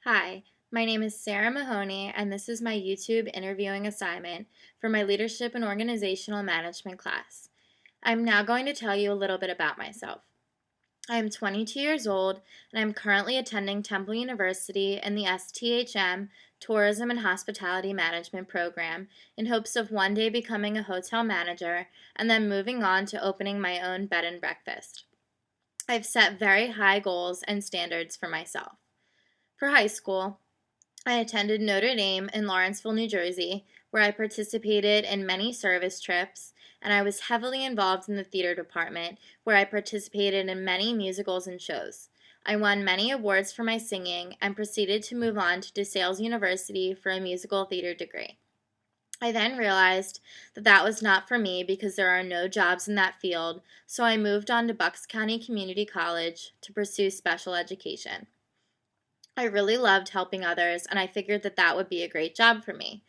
Hi, my name is Sarah Mahoney, and this is my YouTube interviewing assignment for my Leadership and Organizational Management class. I'm now going to tell you a little bit about myself. I am 22 years old, and I'm currently attending Temple University in the STHM Tourism and Hospitality Management program in hopes of one day becoming a hotel manager and then moving on to opening my own bed and breakfast. I've set very high goals and standards for myself. For high school, I attended Notre Dame in Lawrenceville, New Jersey, where I participated in many service trips, and I was heavily involved in the theater department, where I participated in many musicals and shows. I won many awards for my singing and proceeded to move on to DeSales University for a musical theater degree. I then realized that that was not for me because there are no jobs in that field, so I moved on to Bucks County Community College to pursue special education. I really loved helping others, and I figured that that would be a great job for me.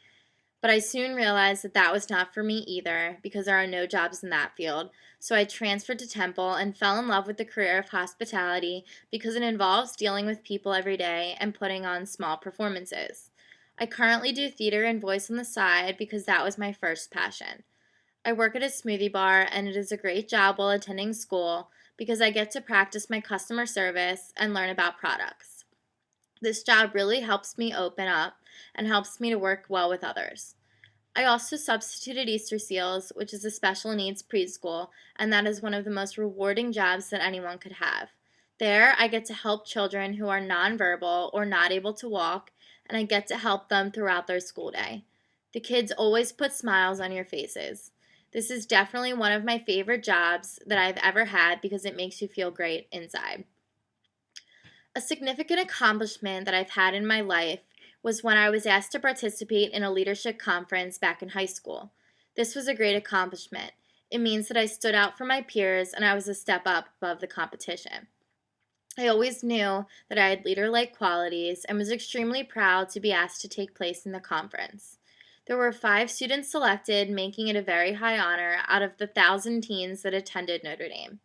But I soon realized that that was not for me either because there are no jobs in that field. So I transferred to Temple and fell in love with the career of hospitality because it involves dealing with people every day and putting on small performances. I currently do theater and voice on the side because that was my first passion. I work at a smoothie bar, and it is a great job while attending school because I get to practice my customer service and learn about products. This job really helps me open up and helps me to work well with others. I also substituted Easter Seals, which is a special needs preschool, and that is one of the most rewarding jobs that anyone could have. There, I get to help children who are nonverbal or not able to walk, and I get to help them throughout their school day. The kids always put smiles on your faces. This is definitely one of my favorite jobs that I've ever had because it makes you feel great inside. A significant accomplishment that I've had in my life was when I was asked to participate in a leadership conference back in high school. This was a great accomplishment. It means that I stood out from my peers and I was a step up above the competition. I always knew that I had leader like qualities and was extremely proud to be asked to take place in the conference. There were 5 students selected, making it a very high honor out of the 1,000 teens that attended Notre Dame.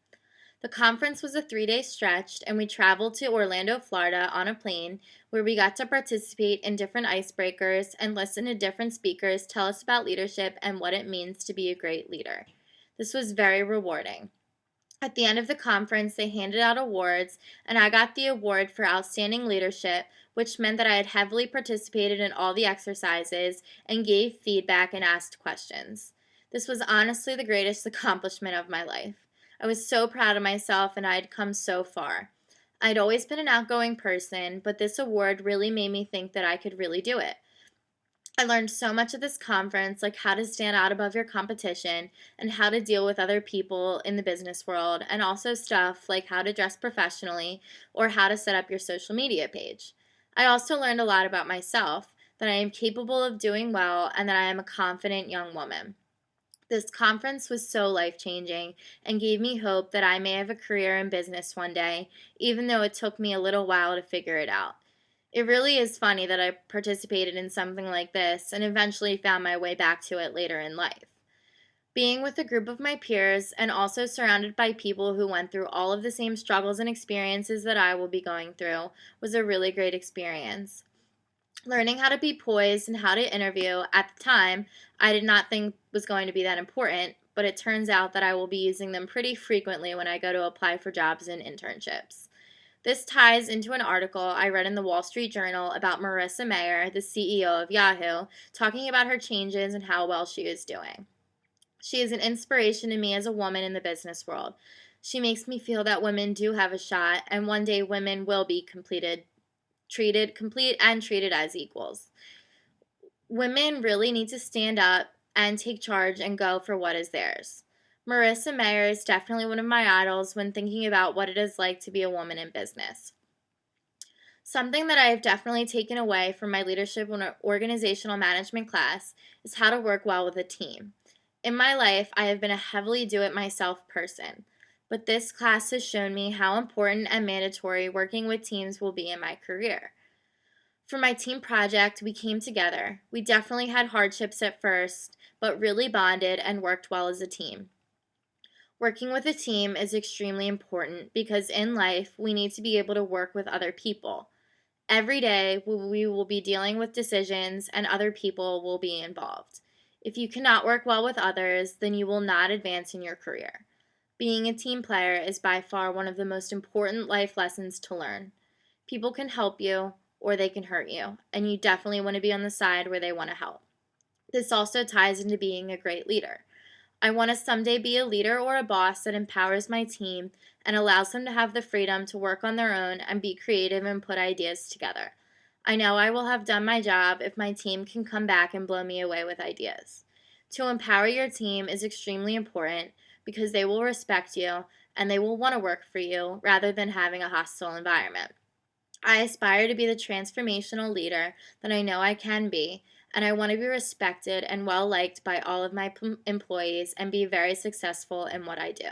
The conference was a 3 day stretch, and we traveled to Orlando, Florida on a plane where we got to participate in different icebreakers and listen to different speakers tell us about leadership and what it means to be a great leader. This was very rewarding. At the end of the conference, they handed out awards, and I got the award for outstanding leadership, which meant that I had heavily participated in all the exercises and gave feedback and asked questions. This was honestly the greatest accomplishment of my life. I was so proud of myself, and I had come so far. I'd always been an outgoing person, but this award really made me think that I could really do it. I learned so much at this conference, like how to stand out above your competition and how to deal with other people in the business world, and also stuff like how to dress professionally or how to set up your social media page. I also learned a lot about myself, that I am capable of doing well, and that I am a confident young woman. This conference was so life changing and gave me hope that I may have a career in business one day, even though it took me a little while to figure it out. It really is funny that I participated in something like this and eventually found my way back to it later in life. Being with a group of my peers and also surrounded by people who went through all of the same struggles and experiences that I will be going through was a really great experience. Learning how to be poised and how to interview at the time, I did not think was going to be that important, but it turns out that I will be using them pretty frequently when I go to apply for jobs and internships. This ties into an article I read in the Wall Street Journal about Marissa Mayer, the CEO of Yahoo, talking about her changes and how well she is doing. She is an inspiration to me as a woman in the business world. She makes me feel that women do have a shot, and one day women will be complete and treated as equals. Women really need to stand up and take charge and go for what is theirs. Marissa Mayer is definitely one of my idols when thinking about what it is like to be a woman in business. Something that I have definitely taken away from my leadership and organizational management class is how to work well with a team. In my life, I have been a heavily do it myself person, but this class has shown me how important and mandatory working with teams will be in my career. For my team project, we came together. We definitely had hardships at first, but really bonded and worked well as a team. Working with a team is extremely important because in life, we need to be able to work with other people. Every day, we will be dealing with decisions and other people will be involved. If you cannot work well with others, then you will not advance in your career. Being a team player is by far one of the most important life lessons to learn. People can help you or they can hurt you, and you definitely want to be on the side where they want to help. This also ties into being a great leader. I want to someday be a leader or a boss that empowers my team and allows them to have the freedom to work on their own and be creative and put ideas together. I know I will have done my job if my team can come back and blow me away with ideas. To empower your team is extremely important because they will respect you and they will want to work for you rather than having a hostile environment. I aspire to be the transformational leader that I know I can be, and I want to be respected and well liked by all of my employees and be very successful in what I do.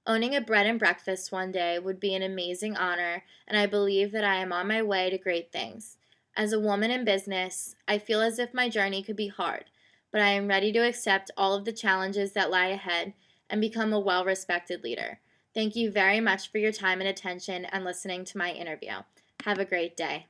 Owning a bread and breakfast one day would be an amazing honor, and I believe that I am on my way to great things. As a woman in business, I feel as if my journey could be hard, but I am ready to accept all of the challenges that lie ahead and become a well respected leader. Thank you very much for your time and attention and listening to my interview. Have a great day.